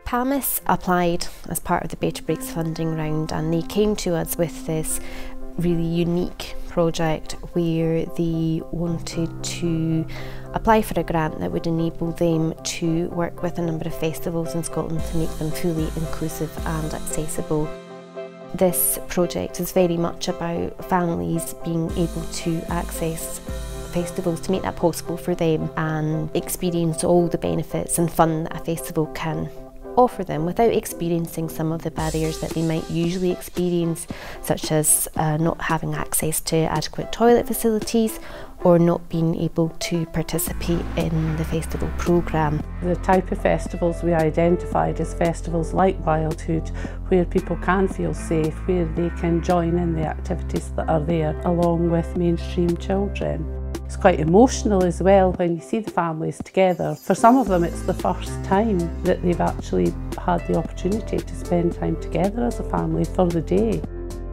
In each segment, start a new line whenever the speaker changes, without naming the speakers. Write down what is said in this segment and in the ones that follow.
PAMIS applied as part of the Better Breaks funding round, and they came to us with this really unique project where they wanted to apply for a grant that would enable them to work with a number of festivals in Scotland to make them fully inclusive and accessible. This project is very much about families being able to access festivals, to make that possible for them and experience all the benefits and fun that a festival can offer them without experiencing some of the barriers that they might usually experience, such as not having access to adequate toilet facilities or not being able to participate in the festival programme.
The type of festivals we identified as festivals like Wildhood, where people can feel safe, where they can join in the activities that are there along with mainstream children. It's quite emotional as well when you see the families together. For some of them it's the first time that they've actually had the opportunity to spend time together as a family for the day.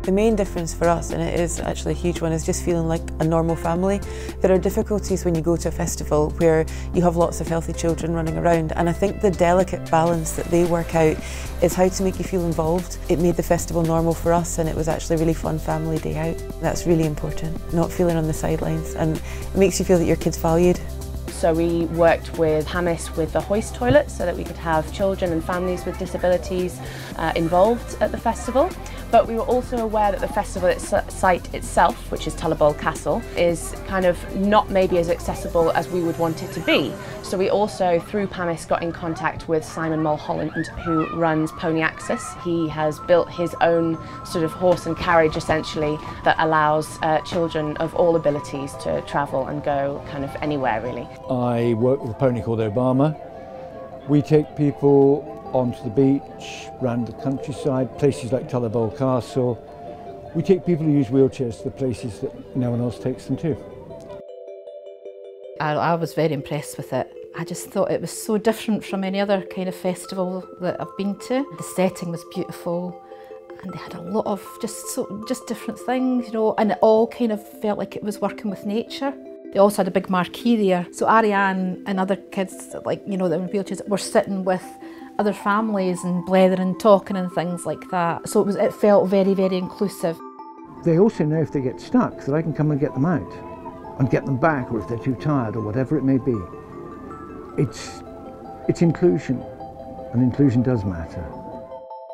The main difference for us, and it is actually a huge one, is just feeling like a normal family. There are difficulties when you go to a festival where you have lots of healthy children running around, and I think the delicate balance that they work out is how to make you feel involved. It made the festival normal for us, and it was actually a really fun family day out. That's really important, not feeling on the sidelines, and it makes you feel that your kid's valued.
So we worked with PAMIS with the hoist toilet so that we could have children and families with disabilities involved at the festival. But we were also aware that the festival site itself, which is Tullibol Castle, is kind of not maybe as accessible as we would want it to be. So we also, through PAMIS, got in contact with Simon Mulholland, who runs Pony Access. He has built his own sort of horse and carriage, essentially, that allows children of all abilities to travel and go kind of anywhere, really.
I work with a pony called Obama. We take people onto the beach, around the countryside, places like Tullibol Castle. We take people who use wheelchairs to the places that no one else takes them to.
I was very impressed with it. I just thought it was so different from any other kind of festival that I've been to. The setting was beautiful and they had a lot of just different things, you know, and it all kind of felt like it was working with nature. They also had a big marquee there, so Ariane and other kids, like, you know, that were in wheelchairs, were sitting with other families and blethering, talking and things like that. So it felt very, very inclusive.
They also know if they get stuck that I can come and get them out and get them back, or if they're too tired or whatever it may be. It's inclusion, and inclusion does matter.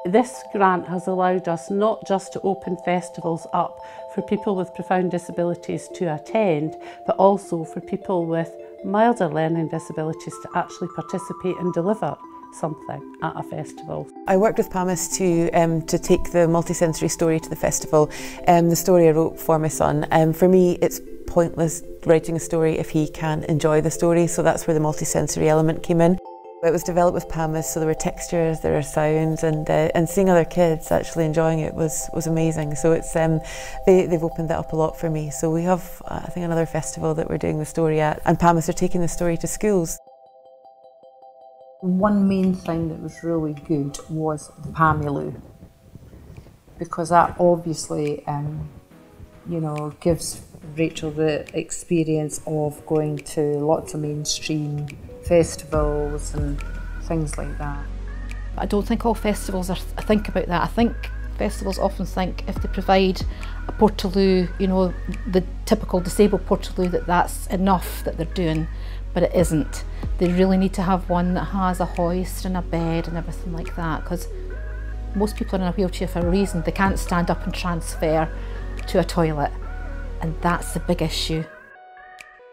This grant has allowed us not just to open festivals up for people with profound disabilities to attend, but also for people with milder learning disabilities to actually participate and deliver something at a festival. I
worked with PAMIS to take the multisensory story to the festival. The story I wrote for my son. For me, it's pointless writing a story if he can't enjoy the story, so that's where the multisensory element came in. It was developed with PAMIS, so there were textures, there were sounds, and seeing other kids actually enjoying it was amazing. So it's they've opened that up a lot for me. So we have, I think, another festival that we're doing the story at, and PAMIS are taking the story to schools.
One main thing that was really good was the PAMIS, because that obviously, you know, gives Rachel the experience of going to lots of mainstream festivals and things like that.
I don't think all festivals think about that. I think festivals often think if they provide a portaloo, you know, the typical disabled portaloo, that's enough that they're doing, but it isn't. They really need to have one that has a hoist and a bed and everything like that, because most people are in a wheelchair for a reason. They can't stand up and transfer to a toilet, and that's the big issue.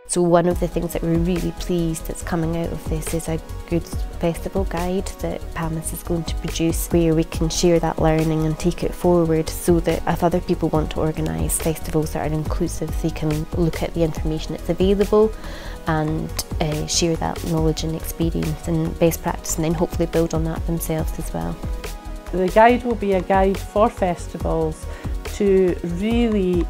So one of the things that we're really pleased that's coming out of this is a good festival guide that PAMIS is going to produce, where we can share that learning and take it forward, so that if other people want to organise festivals that are inclusive, they can look at the information that's available and share that knowledge and experience and best practice, and then hopefully build on that themselves as well.
The guide will be a guide for festivals to really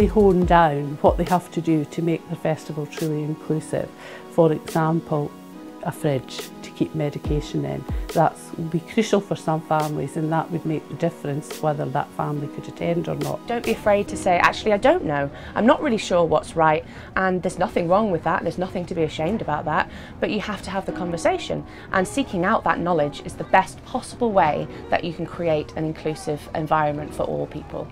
hone down what they have to do to make the festival truly inclusive. For example, a fridge to keep medication in. That would be crucial for some families, and that would make the difference whether that family could attend or not.
Don't be afraid to say, actually, I don't know. I'm not really sure what's right, and there's nothing wrong with that. There's nothing to be ashamed about that, but you have to have the conversation. And seeking out that knowledge is the best possible way that you can create an inclusive environment for all people.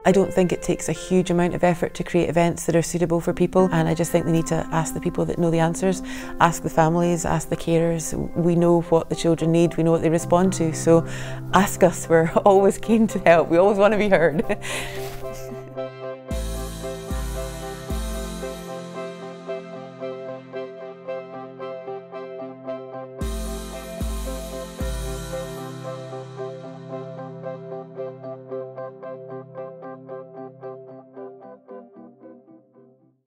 I don't think it takes a huge amount of effort to create events that are suitable for people, and I just think they need to ask the people that know the answers, ask the families, ask the carers. We know what the children need, we know what they respond to, so ask us, we're always keen to help, we always want to be heard.